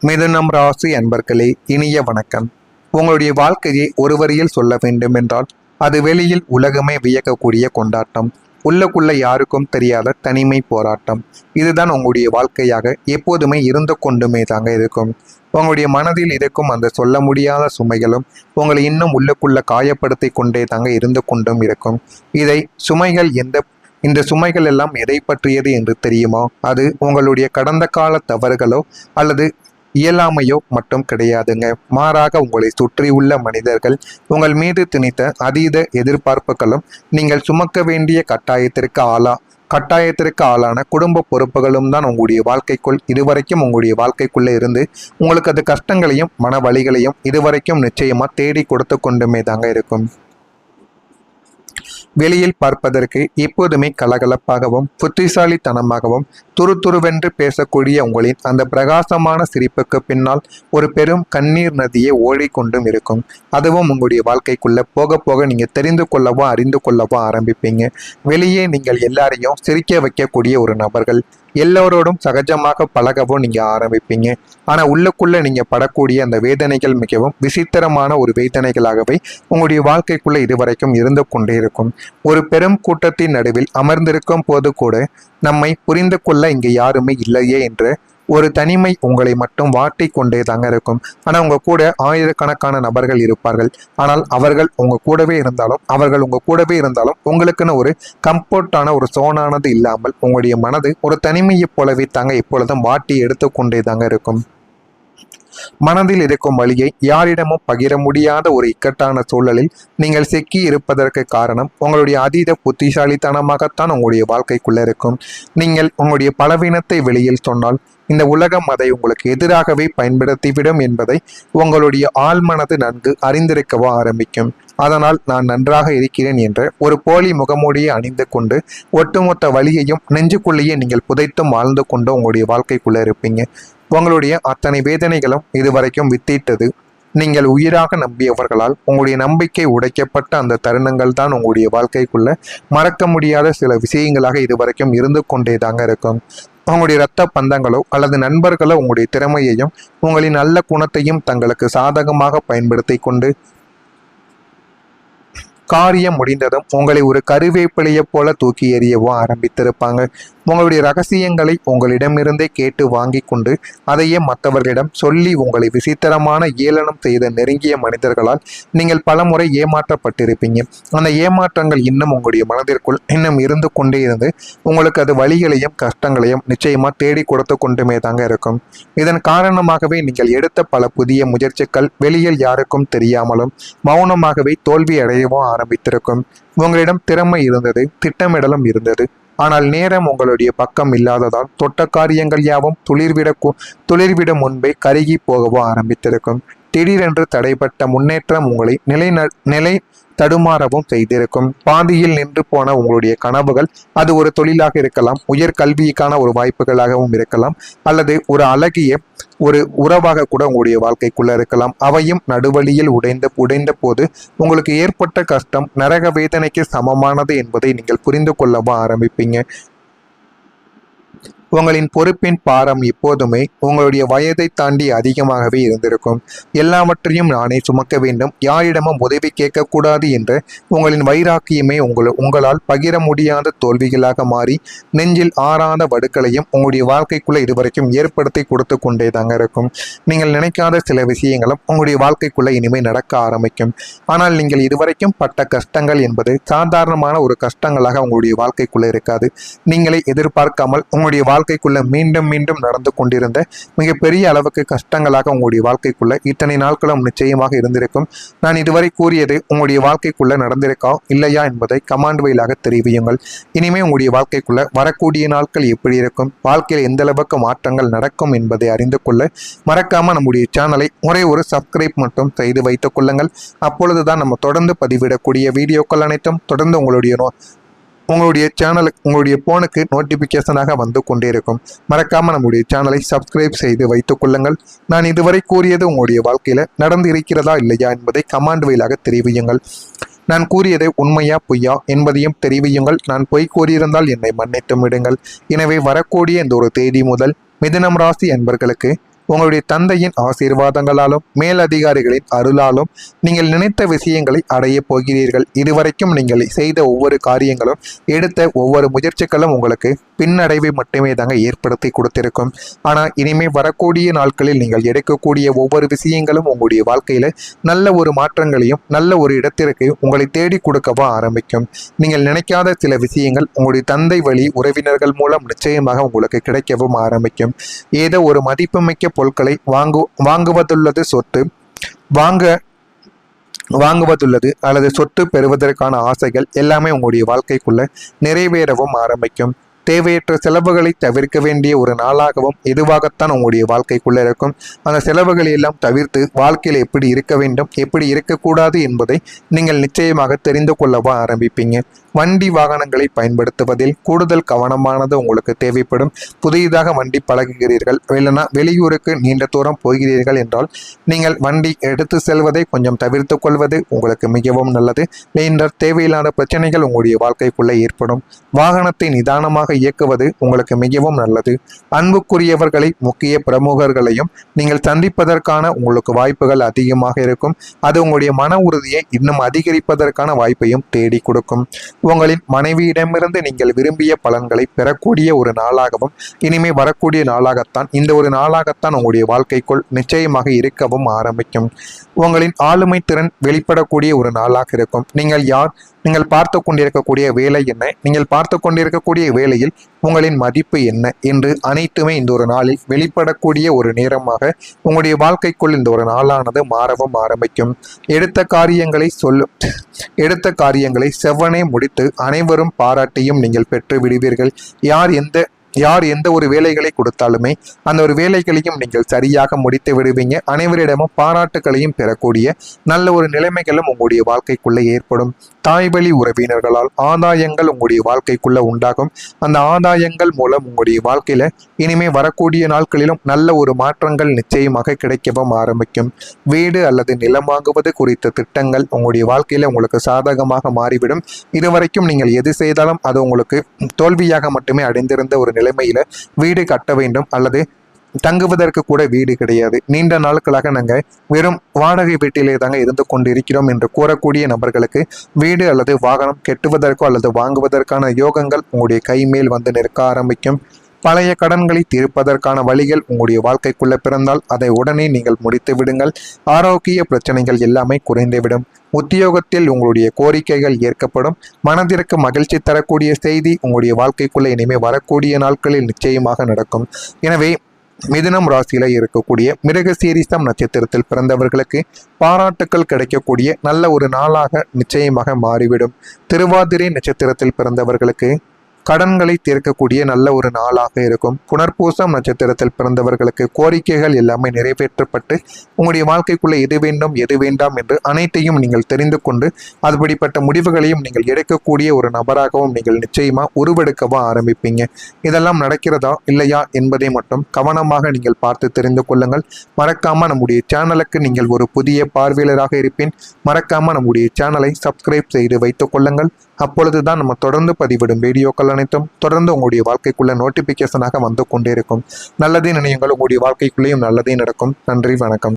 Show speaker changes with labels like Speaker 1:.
Speaker 1: மிதுனம் ராசி அன்பர்களே, இனிய வணக்கம். உங்களுடைய வாழ்க்கையை ஒரு வரியில் சொல்ல வேண்டும் என்றால் அது வெளியில் உலகமே வியக்கக்கூடிய கொண்டாட்டம், உள்ளுக்குள்ள யாருக்கும் தெரியாத தனிமை போராட்டம். இதுதான் உங்களுடைய வாழ்க்கையாக எப்போதுமே இருந்து கொண்டுமே தாங்க இருக்கும். உங்களுடைய மனதில் இருக்கும் அந்த சொல்ல முடியாத சுமைகளும் உங்களை இன்னும் உள்ளுக்குள்ள காயப்படுத்தி கொண்டே தாங்க இருந்து கொண்டும் இருக்கும். இந்த சுமைகள் எல்லாம் எதை பற்றியது என்று தெரியுமா? அது உங்களுடைய கடந்த கால தவறுகளோ அல்லது இயலாமையோ மட்டும் கிடையாதுங்க. மாறாக உங்களை சுற்றியுள்ள மனிதர்கள் உங்கள் மீது திணித்த அதீத எதிர்பார்ப்புகளும் நீங்கள் சுமக்க வேண்டிய கட்டாயத்திற்கு ஆளான குடும்ப பொறுப்புகளும் தான் உங்களுடைய வாழ்க்கைக்குள் இதுவரைக்கும் உங்களுடைய வாழ்க்கைக்குள்ள இருந்து உங்களுக்கு அது கஷ்டங்களையும் மன வலிகளையும் இதுவரைக்கும் நிச்சயமா தேடி கொடுத்து கொண்டுமே தாங்க இருக்கும். வெளியில் பார்ப்பதற்கு எப்போதுமே கலகலப்பாகவும் புத்திசாலித்தனமாகவும் துருதுருவென்று பேசக்கூடிய உங்களின் அந்த பிரகாசமான சிரிப்புக்கு பின்னால் ஒரு பெரும் கண்ணீர் நதியை ஓடிக்கொண்டும் இருக்கும். அதுவும் உங்களுடைய வாழ்க்கைக்குள்ள போக போக நீங்க தெரிந்து கொள்ளவோ அறிந்து கொள்ளவோ ஆரம்பிப்பீங்க. வெளியே நீங்கள் எல்லாரையும் சிரிக்க வைக்கக்கூடிய ஒரு நபர்கள், எல்லோரோடும் சகஜமாக பழகவும் நீங்க ஆரம்பிப்பீங்க. ஆனா உள்ளுக்குள்ள நீங்க படக்கூடிய அந்த வேதனைகள் மிகவும் விசித்திரமான ஒரு வேதனைகளாகவே உங்களுடைய வாழ்க்கைக்குள்ள இதுவரைக்கும் இருந்து கொண்டே இருக்கும். ஒரு பெரும் கூட்டத்தின் நடுவில் அமர்ந்திருக்கும் போது கூட நம்மை புரிந்து கொள்ள இங்கு யாருமே இல்லையே என்று ஒரு தனிமை உங்களை மட்டும் வாட்டி கொண்டே தாங்க இருக்கும். ஆனால் உங்க கூட ஆயிரக்கணக்கான நபர்கள் இருப்பார்கள். ஆனால் அவர்கள் உங்க கூடவே இருந்தாலும் உங்களுக்குன்னு ஒரு கம்ஃபர்டான ஒரு சோனானது இல்லாமல் உங்களுடைய மனது ஒரு தனிமையை போலவே தாங்க எப்பொழுதும் வாட்டி எடுத்துக்கொண்டே தாங்க இருக்கும். மனதில் இருக்கும் வழியை யாரிடமும் பகிர முடியாத ஒரு இக்கட்டான சூழலில் நீங்கள் சிக்கி இருப்பதற்கு காரணம் உங்களுடைய அதீத புத்திசாலித்தனமாகத்தான் உங்களுடைய வாழ்க்கைக்குள்ள இருக்கும். நீங்கள் உங்களுடைய பலவீனத்தை வெளியில் சொன்னால் இந்த உலகம் அதை உங்களுக்கு எதிராகவே பயன்படுத்திவிடும் என்பதை உங்களுடைய ஆழ்மனது நன்கு அறிந்திருக்கவோ ஆரம்பிக்கும். அதனால் நான் நன்றாக இருக்கிறேன் என்ற ஒரு போலி முகமூடியை அணிந்து கொண்டு ஒட்டுமொத்த வழியையும் நெஞ்சுக்குள்ளேயே நீங்கள் புதைத்தும் வாழ்ந்து கொண்டு உங்களுடைய வாழ்க்கைக்குள்ள இருப்பீங்க. உங்களுடைய அத்தனை வேதனைகளும் இதுவரைக்கும் வித்திட்டது. நீங்கள் உயிராக நம்பியவர்களால் உங்களுடைய நம்பிக்கை உடைக்கப்பட்ட அந்த தருணங்கள் தான் உங்களுடைய வாழ்க்கைக்குள்ள மறக்க முடியாத சில விஷயங்களாக இதுவரைக்கும் இருந்து கொண்டே தாங்க இருக்கும். உங்களுடைய இரத்த பந்தங்களோ அல்லது நண்பர்களோ உங்களுடைய திறமையையும் உங்களின் நல்ல குணத்தையும் தங்களுக்கு சாதகமாக பயன்படுத்தி கொண்டு காரியம் முடிந்ததும் உங்களை ஒரு கருவேப்பிலையை போல தூக்கி எறியவோ ஆரம்பித்திருப்பாங்க. உங்களுடைய ரகசியங்களை உங்களிடமிருந்தே கேட்டு வாங்கி கொண்டு அதையே மற்றவர்களிடம் சொல்லி உங்களை விசித்திரமான ஏளனம் செய்த நெருங்கிய மனிதர்களால் நீங்கள் பலமுறை ஏமாற்றப்பட்டிருப்பீங்க. அந்த ஏமாற்றங்கள் இன்னும் உங்களுடைய மனதிற்குள் இன்னும் இருந்து கொண்டே இருந்து உங்களுக்கு அது வலிகளையும் கஷ்டங்களையும் நிச்சயமா தேடி கொடுத்து கொண்டுமே தாங்க இருக்கும். இதன் காரணமாகவே நீங்கள் எடுத்த பல புதிய முயற்சிகள் வெளியில் யாருக்கும் தெரியாமலும் மௌனமாகவே தோல்வி அடையவும் ஆரம்பித்திருக்கும். உங்களிடம் திறமை இருந்தது, திட்டமிடலும் இருந்தது. ஆனால் நேரம் உங்களுடைய பக்கம் இல்லாததால் தொட்ட காரியங்கள் யாவும் துளிர்விட முன்பே கருகி போகவோ ஆரம்பித்திருக்கும். திடீரென்று தடைப்பட்ட முன்னேற்றம் உங்களை நிலை தடுமாறவும் செய்திருக்கும். பாதியில் நின்று போன உங்களுடைய கனவுகள், அது ஒரு தொழிலாக இருக்கலாம், உயர்கல்விக்கான ஒரு வாய்ப்புகளாகவும் இருக்கலாம், அல்லது ஒரு அழகிய ஒரு உறவாக கூட உங்களுடைய வாழ்க்கைக்குள்ள இருக்கலாம். அவையும் நடுவழியில் உடைந்த போது உங்களுக்கு ஏற்பட்ட கஷ்டம் நரக வேதனைக்கு சமமானது என்பதை நீங்கள் புரிந்து கொள்ளவும் ஆரம்பிப்பீங்க. உங்களின் பொறுப்பின் பாரம் எப்போதுமே உங்களுடைய வயதை தாண்டி அதிகமாகவே இருந்திருக்கும். எல்லாவற்றையும் நானே சுமக்க வேண்டும், யாரிடமும் உதவி கேட்கக்கூடாது என்ற உங்களின் வைராக்கியமே உங்களால் பகிர முடியாத தோல்விகளாக மாறி நெஞ்சில் ஆறாத வடுக்களையும் உங்களுடைய வாழ்க்கைக்குள்ள இதுவரைக்கும் ஏற்படுத்தி கொடுத்து கொண்டே தாங்க இருக்கும். நீங்கள் நினைக்காத சில விஷயங்களும் உங்களுடைய வாழ்க்கைக்குள்ள இனிமேல் நடக்க ஆரம்பிக்கும். ஆனால் நீங்கள் இதுவரைக்கும் பட்ட கஷ்டங்கள் என்பது சாதாரணமான ஒரு கஷ்டங்களாக உங்களுடைய வாழ்க்கைக்குள்ள இருக்காது. நீங்களே எதிர்பார்க்காமல் உங்களுடைய வாழ்க்கைக்குள்ள மீண்டும் மீண்டும் நடந்து கொண்டிருந்த மிகப்பெரிய அளவுக்கு கஷ்டங்களாக உங்களுடைய வாழ்க்கைக்குள்ள இத்தனை நாட்களும் நிச்சயமாக இருந்திருக்கும். நான் இதுவரை கூறியது உங்களுடைய வாழ்க்கைக்குள்ள நடந்திருக்கா இல்லையா என்பதை கமாண்ட் வழியாக தெரிவியுங்கள். இனிமே உங்களுடைய வாழ்க்கைக்குள்ள வரக்கூடிய நாட்கள் எப்படி இருக்கும், வாழ்க்கையில் எந்த அளவுக்கு மாற்றங்கள் நடக்கும் என்பதை அறிந்து கொள்ள மறக்காம நம்முடைய சேனலை ஒரே ஒரு சப்ஸ்கிரைப் மட்டும் செய்து வைத்துக் கொள்ளுங்கள். அப்பொழுதுதான் நம்ம தொடர்ந்து பதிவிடக்கூடிய வீடியோக்கள் அனைத்தும் தொடர்ந்து உங்களுடைய சேனலுக்கு உங்களுடைய போனுக்கு நோட்டிஃபிகேஷனாக வந்து கொண்டே இருக்கும். மறக்காமல் நம்முடைய சேனலை சப்ஸ்கிரைப் செய்து வைத்துக் கொள்ளுங்கள். நான் இதுவரை கூறியது உங்களுடைய வாழ்க்கையில் நடந்து இருக்கிறதா இல்லையா என்பதை கமாண்ட் வழியாக தெரிவியுங்கள். நான் கூறியது உண்மையா பொய்யா என்பதையும் தெரிவியுங்கள். நான் பொய் கூறியிருந்தால் என்னை மன்னித்து விடுங்கள். எனவே வரக்கூடிய இந்த ஒரு தேதி முதல் மிதுனம் ராசி அன்பர்களுக்கு உங்களுடைய தந்தையின் ஆசீர்வாதங்களாலும் மேலதிகாரிகளின் அருளாலும் நீங்கள் நினைத்த விஷயங்களை அடைய போகிறீர்கள். இதுவரைக்கும் நீங்கள் செய்த ஒவ்வொரு காரியங்களும் எடுத்த ஒவ்வொரு முயற்சிகளும் உங்களுக்கு பின்னடைவை மட்டுமே தாங்க ஏற்படுத்தி கொடுத்திருக்கும். ஆனால் இனிமேல் வரக்கூடிய நாட்களில் நீங்கள் எடுக்கக்கூடிய ஒவ்வொரு விஷயங்களும் உங்களுடைய வாழ்க்கையில் நல்ல ஒரு மாற்றங்களையும் நல்ல ஒரு இடத்திற்கு உங்களை தேடி கொடுக்கவா ஆரம்பிக்கும். நீங்கள் நினைக்காத சில விஷயங்கள் உங்களுடைய தந்தை வழி உறவினர்கள் மூலம் நிச்சயமாக உங்களுக்கு கிடைக்கவும் ஆரம்பிக்கும். ஏதோ ஒரு மதிப்புமிக்க பொருட்களை வாங்குவதுள்ளது சொத்து வாங்குவதுள்ளது அல்லது சொத்து பெறுவதற்கான ஆசைகள் எல்லாமே உங்களுடைய வாழ்க்கைக்குள்ள நிறைவேறவும் ஆரம்பிக்கும். தேவையற்ற செலவுகளை தவிர்க்க வேண்டிய ஒரு நாளாகவும் எதுவாகத்தான் உங்களுடைய வாழ்க்கைக்குள்ள இருக்கும். அந்த செலவுகளை எல்லாம் தவிர்த்து வாழ்க்கையில் எப்படி இருக்க வேண்டும், எப்படி இருக்கக்கூடாது என்பதை நீங்கள் நிச்சயமாக தெரிந்து கொள்ளவா ஆரம்பிப்பீங்க. வண்டி வாகனங்களை பயன்படுத்துவதில் கூடுதல் கவனமானது உங்களுக்கு தேவைப்படும். புதிதாக வண்டி பழகுகிறீர்கள், இல்லைனா வெளியூருக்கு நீண்ட தூரம் போகிறீர்கள் என்றால் நீங்கள் வண்டி எடுத்து செல்வதை கொஞ்சம் தவிர்த்து கொள்வது உங்களுக்கு மிகவும் நல்லது. என்ற தேவையில்லாத பிரச்சனைகள் உங்களுடைய வாழ்க்கைக்குள்ளே ஏற்படும். வாகனத்தை நிதானமாக இயக்குவது உங்களுக்கு மிகவும் நல்லது. அன்புக்குரியவர்களை முக்கிய பிரமுகர்களையும் நீங்கள் சந்திப்பதற்கான உங்களுக்கு வாய்ப்புகள் அதிகமாக இருக்கும். அது உங்களுடைய மன உறுதியை இன்னும் அதிகரிப்பதற்கான வாய்ப்பையும் தேடி கொடுக்கும். உங்களின் மனைவியிடமிருந்து நீங்கள் விரும்பிய பலன்களை பெறக்கூடிய ஒரு நாளாகவும் இனிமே வரக்கூடிய நாளாகத்தான் இந்த ஒரு நாளாகத்தான் உங்களுடைய வாழ்க்கைக்குள் நிச்சயமாக இருக்கவும் ஆரம்பிக்கும். உங்களின் ஆளுமை திறன் வெளிப்படக்கூடிய ஒரு நாளாக இருக்கும். நீங்கள் யார், நீங்கள் பார்த்து கொண்டிருக்கக்கூடிய வேலை என்ன, நீங்கள் பார்த்து கொண்டிருக்கக்கூடிய வேலையில் உங்களின் மதிப்பு என்ன என்று அனைத்துமே இந்த ஒரு நாளில் வெளிப்படக்கூடிய ஒரு நேரமாக உங்களுடைய வாழ்க்கைக்குள் இந்த ஒரு நாளானது மாறவும் ஆரம்பிக்கும். எடுத்த காரியங்களை செவ்வனே முடித்து அனைவரும் பாராட்டியும் நீங்கள் பெற்று விடுவீர்கள். யார் எந்த ஒரு வேலைகளை கொடுத்தாலுமே அந்த ஒரு வேலைகளையும் நீங்கள் சரியாக முடித்து விடுவீங்க. அனைவரிடமும் பாராட்டுகளையும் பெறக்கூடிய நல்ல ஒரு நிலைமைகளும் உங்களுடைய வாழ்க்கைக்குள்ளே ஏற்படும். தாய்வழி உறவினர்களால் ஆதாயங்கள் உங்களுடைய வாழ்க்கைக்குள்ள உண்டாகும். அந்த ஆதாயங்கள் மூலம் உங்களுடைய வாழ்க்கையில இனிமே வரக்கூடிய நாட்களிலும் நல்ல ஒரு மாற்றங்கள் நிச்சயமாக கிடைக்கவும் ஆரம்பிக்கும். வீடு அல்லது நிலம் வாங்குவது குறித்த திட்டங்கள் உங்களுடைய வாழ்க்கையில உங்களுக்கு சாதகமாக மாறிவிடும். இதுவரைக்கும் நீங்கள் எது செய்தாலும் அது உங்களுக்கு தோல்வியாக மட்டுமே அடைந்திருந்த ஒரு நிலைமையில வீடு கட்ட வேண்டும் அல்லது தங்குவதற்கு கூட வீடு கிடையாது, நீண்ட நாட்களாக நாங்கள் வெறும் வாடகை வீட்டிலே தாங்க இருந்து கொண்டிருக்கிறோம் என்று கூறக்கூடிய நபர்களுக்கு வீடு அல்லது வாகனம் கெட்டுவதற்கோ அல்லது வாங்குவதற்கான யோகங்கள் உங்களுடைய கை மேல் வந்து நிற்க ஆரம்பிக்கும். பழைய கடன்களை தீர்ப்பதற்கான வழிகள் உங்களுடைய வாழ்க்கைக்குள்ள பிறந்தால் அதை உடனே நீங்கள் முடித்து விடுங்கள். ஆரோக்கிய பிரச்சனைகள் எல்லாமே குறைந்துவிடும். உத்தியோகத்தில் உங்களுடைய கோரிக்கைகள் ஏற்கப்படும். மனதிற்கு மகிழ்ச்சி தரக்கூடிய செய்தி உங்களுடைய வாழ்க்கைக்குள்ள இனிமே வரக்கூடிய நாட்களில் நிச்சயமாக நடக்கும். எனவே மிதுனம் ராசியில இருக்கக்கூடிய மிருகசீரிஷம் நட்சத்திரத்தில் பிறந்தவர்களுக்கு பாராட்டுக்கள் கிடைக்கக்கூடிய நல்ல ஒரு நாளாக நிச்சயமாக மாறிவிடும். திருவாதிரை நட்சத்திரத்தில் பிறந்தவர்களுக்கு கடன்களை தீர்க்கக்கூடிய நல்ல ஒரு நாளாக இருக்கும். புனர்பூசம் நட்சத்திரத்தில் பிறந்தவர்களுக்கு கோரிக்கைகள் எல்லாமே நிறைவேற்றப்பட்டு உங்களுடைய வாழ்க்கைக்குள்ள எது வேண்டும் எது வேண்டாம் என்று அனைத்தையும் நீங்கள் தெரிந்து கொண்டு அதுபடிப்பட்ட முடிவுகளையும் நீங்கள் எடுக்கக்கூடிய ஒரு நபராகவும் நீங்கள் நிச்சயமா உருவெடுக்கவும் ஆரம்பிப்பீங்க. இதெல்லாம் நடக்கிறதா இல்லையா என்பதை மட்டும் கவனமாக நீங்கள் பார்த்து தெரிந்து கொள்ளுங்கள். மறக்காம நம்முடைய சேனலுக்கு நீங்கள் ஒரு புதிய பார்வையாளராக இருப்பேன். மறக்காம நம்முடைய சேனலை சப்ஸ்கிரைப் செய்து வைத்துக் கொள்ளுங்கள். அப்பொழுதுதான் நம்ம தொடர்ந்து பதிவிடும் வீடியோக்கள் அனைத்தும் தொடர்ந்து உங்களுடைய வாழ்க்கைக்குள்ள நோட்டிபிகேஷனாக வந்து கொண்டே இருக்கும். நல்லதே நினையுங்கள், உங்களுடைய வாழ்க்கைக்குள்ளேயும் நல்லதே நடக்கும். நன்றி, வணக்கம்.